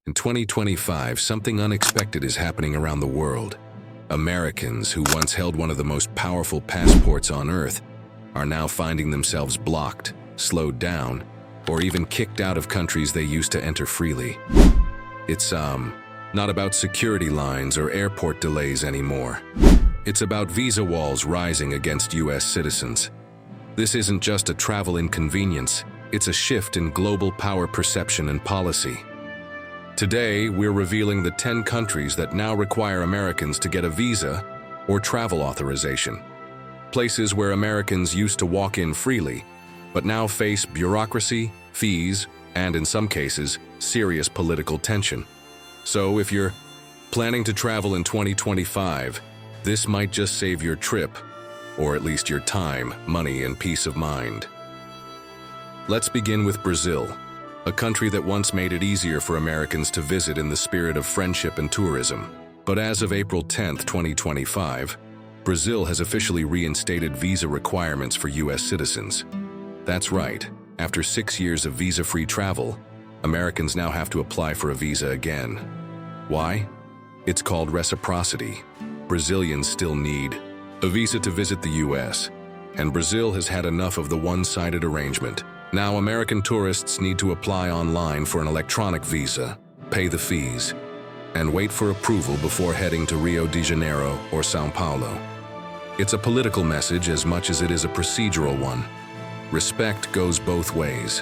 In 2025, something unexpected is happening around the world. Americans, who once held one of the most powerful passports on Earth, are now finding themselves blocked, slowed down, or even kicked out of countries they used to enter freely. It's, not about security lines or airport delays anymore. It's about visa walls rising against US citizens. This isn't just a travel inconvenience, it's a shift in global power perception and policy. Today, we're revealing the 10 countries that now require Americans to get a visa or travel authorization. Places where Americans used to walk in freely, but now face bureaucracy, fees, and in some cases, serious political tension. So if you're planning to travel in 2025, this might just save your trip, or at least your time, money, and peace of mind. Let's begin with Brazil, a country that once made it easier for Americans to visit in the spirit of friendship and tourism. But as of April 10, 2025, Brazil has officially reinstated visa requirements for US citizens. That's right, after 6 years of visa-free travel, Americans now have to apply for a visa again. Why? It's called reciprocity. Brazilians still need a visa to visit the US, and Brazil has had enough of the one-sided arrangement. Now American tourists need to apply online for an electronic visa, pay the fees, and wait for approval before heading to Rio de Janeiro or São Paulo. It's a political message as much as it is a procedural one. Respect goes both ways.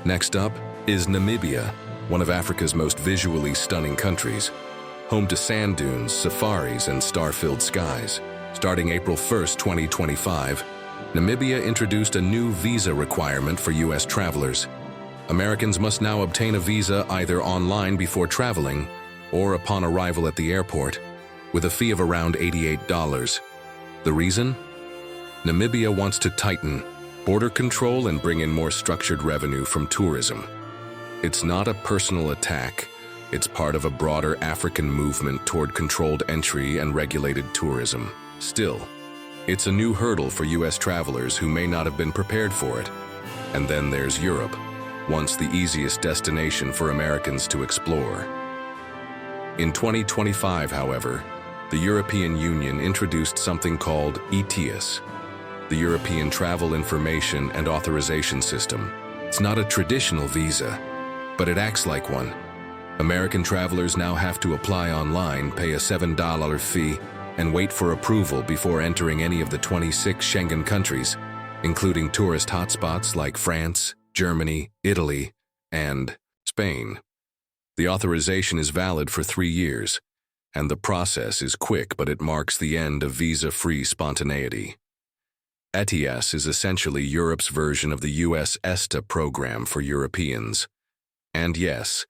Next up is Namibia, one of Africa's most visually stunning countries, home to sand dunes, safaris, and star-filled skies. Starting April 1, 2025, Namibia introduced a new visa requirement for US travelers. Americans must now obtain a visa either online before traveling or upon arrival at the airport, with a fee of around $88. The reason? Namibia wants to tighten border control and bring in more structured revenue from tourism. It's not a personal attack. It's part of a broader African movement toward controlled entry and regulated tourism. Still, it's a new hurdle for US travelers who may not have been prepared for it. And then there's Europe, once the easiest destination for Americans to explore. In 2025, however, the European Union introduced something called ETIAS, the European Travel Information and Authorization System. It's not a traditional visa, but it acts like one. American travelers now have to apply online, pay a $7 fee, and wait for approval before entering any of the 26 Schengen countries, including tourist hotspots like France, Germany, Italy, and Spain. The authorization is valid for 3 years, and the process is quick, but it marks the end of visa-free spontaneity. ETIAS is essentially Europe's version of the US ESTA program for Europeans. And yes,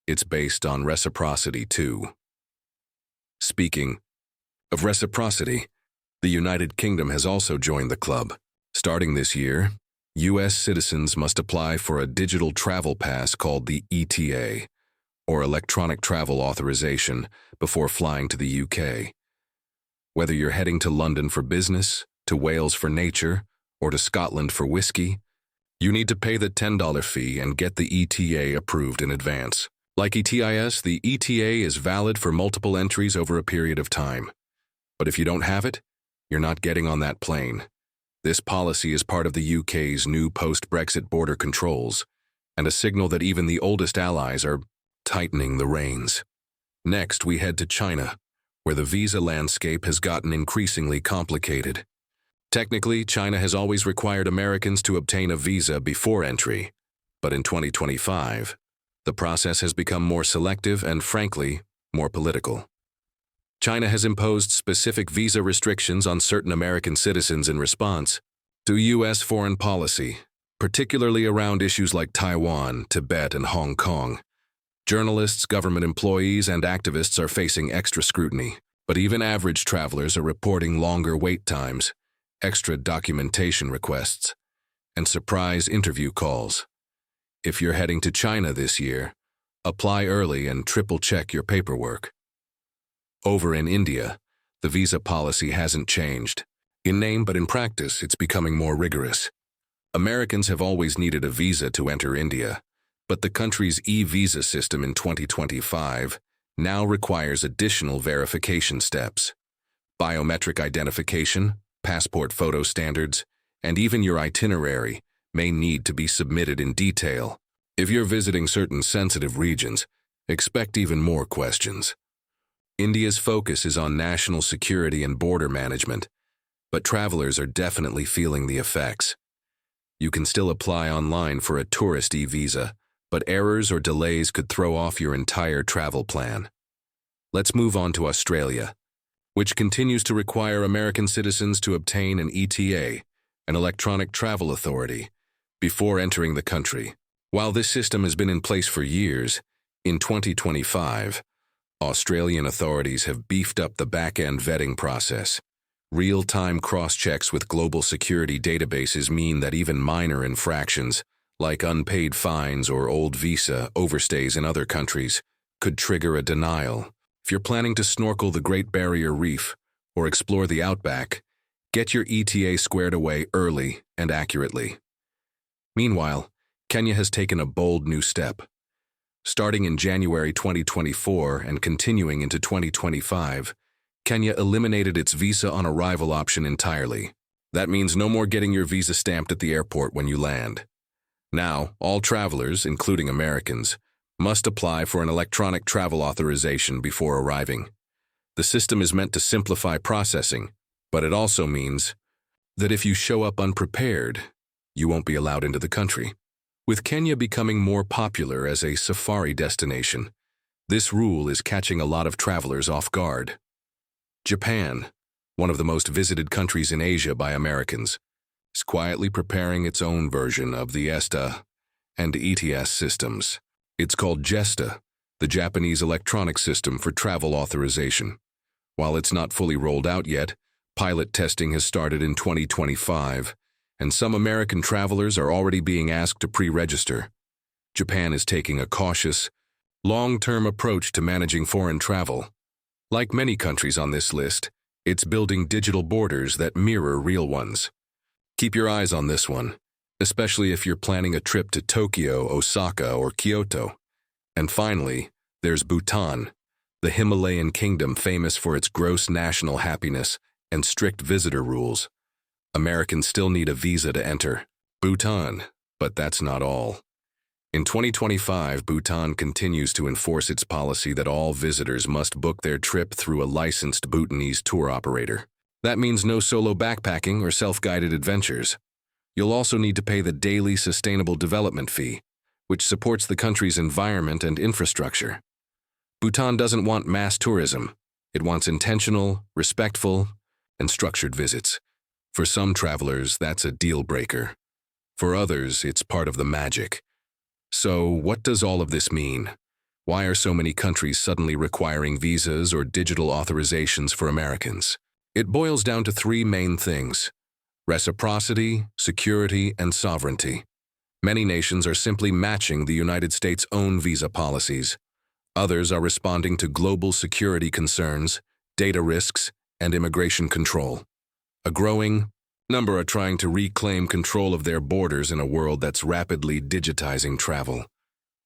it's based on reciprocity too. Speaking of reciprocity, the United Kingdom has also joined the club. Starting this year, US citizens must apply for a digital travel pass called the ETA, or Electronic Travel Authorization, before flying to the UK. Whether you're heading to London for business, to Wales for nature, or to Scotland for whiskey, you need to pay the $10 fee and get the ETA approved in advance. Like ETIAS, the ETA is valid for multiple entries over a period of time. But if you don't have it, you're not getting on that plane. This policy is part of the UK's new post-Brexit border controls, and a signal that even the oldest allies are tightening the reins. Next, we head to China, where the visa landscape has gotten increasingly complicated. Technically, China has always required Americans to obtain a visa before entry, but in 2025, the process has become more selective and, frankly, more political. China has imposed specific visa restrictions on certain American citizens in response to US foreign policy, particularly around issues like Taiwan, Tibet, and Hong Kong. Journalists, government employees, and activists are facing extra scrutiny, but even average travelers are reporting longer wait times, extra documentation requests, and surprise interview calls. If you're heading to China this year, apply early and triple-check your paperwork. Over in India, the visa policy hasn't changed. In name but in practice, it's becoming more rigorous. Americans have always needed a visa to enter India, But the country's e-visa system in 2025 now requires additional verification steps. Biometric identification, passport photo standards, and even your itinerary may need to be submitted in detail. If you're visiting certain sensitive regions, expect even more questions. India's focus is on national security and border management, but travelers are definitely feeling the effects. You can still apply online for a tourist e-visa, but errors or delays could throw off your entire travel plan. Let's move on to Australia, which continues to require American citizens to obtain an ETA, an electronic travel authority, before entering the country. While this system has been in place for years, in 2025, Australian authorities have beefed up the back-end vetting process. Real-time cross-checks with global security databases mean that even minor infractions, like unpaid fines or old visa overstays in other countries, could trigger a denial. If you're planning to snorkel the Great Barrier Reef or explore the outback, get your ETA squared away early and accurately. Meanwhile, Kenya has taken a bold new step. Starting in January 2024 and continuing into 2025, Kenya eliminated its visa on arrival option entirely. That means no more getting your visa stamped at the airport when you land. Now, all travelers, including Americans, must apply for an electronic travel authorization before arriving. The system is meant to simplify processing, but it also means that if you show up unprepared, you won't be allowed into the country. With Kenya becoming more popular as a safari destination, this rule is catching a lot of travelers off guard. Japan, one of the most visited countries in Asia by Americans, is quietly preparing its own version of the ESTA and ETIAS systems. It's called JESTA, the Japanese electronic system for travel authorization. While it's not fully rolled out yet, pilot testing has started in 2025, and some American travelers are already being asked to pre-register. Japan is taking a cautious, long-term approach to managing foreign travel. Like many countries on this list, it's building digital borders that mirror real ones. Keep your eyes on this one, especially if you're planning a trip to Tokyo, Osaka, or Kyoto. And finally, there's Bhutan, the Himalayan kingdom famous for its gross national happiness and strict visitor rules. Americans still need a visa to enter Bhutan, but that's not all. In 2025, Bhutan continues to enforce its policy that all visitors must book their trip through a licensed Bhutanese tour operator. That means no solo backpacking or self-guided adventures. You'll also need to pay the daily sustainable development fee, which supports the country's environment and infrastructure. Bhutan doesn't want mass tourism. It wants intentional, respectful, and structured visits. For some travelers, that's a deal breaker. For others, it's part of the magic. So, what does all of this mean? Why are so many countries suddenly requiring visas or digital authorizations for Americans? It boils down to three main things: reciprocity, security, and sovereignty. Many nations are simply matching the United States' own visa policies. Others are responding to global security concerns, data risks, and immigration control. A growing number are trying to reclaim control of their borders in a world that's rapidly digitizing travel.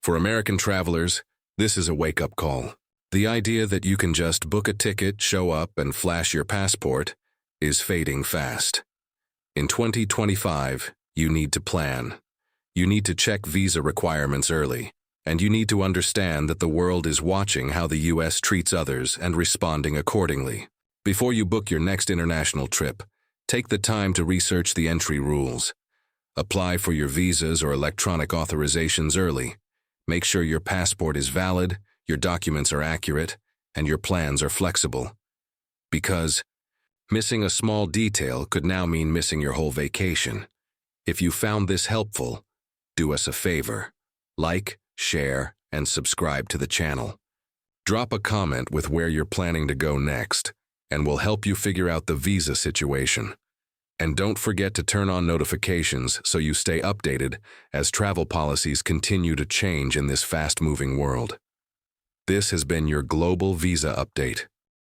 For American travelers, this is a wake-up call. The idea that you can just book a ticket, show up, and flash your passport is fading fast. In 2025, you need to plan. You need to check visa requirements early, and you need to understand that the world is watching how the U.S. treats others and responding accordingly. Before you book your next international trip, take the time to research the entry rules. Apply for your visas or electronic authorizations early. Make sure your passport is valid, your documents are accurate, and your plans are flexible. Because missing a small detail could now mean missing your whole vacation. If you found this helpful, do us a favor. Like, share, and subscribe to the channel. Drop a comment with where you're planning to go next, and we'll help you figure out the visa situation. And don't forget to turn on notifications so you stay updated as travel policies continue to change in this fast-moving world. This has been your Global Visa Update.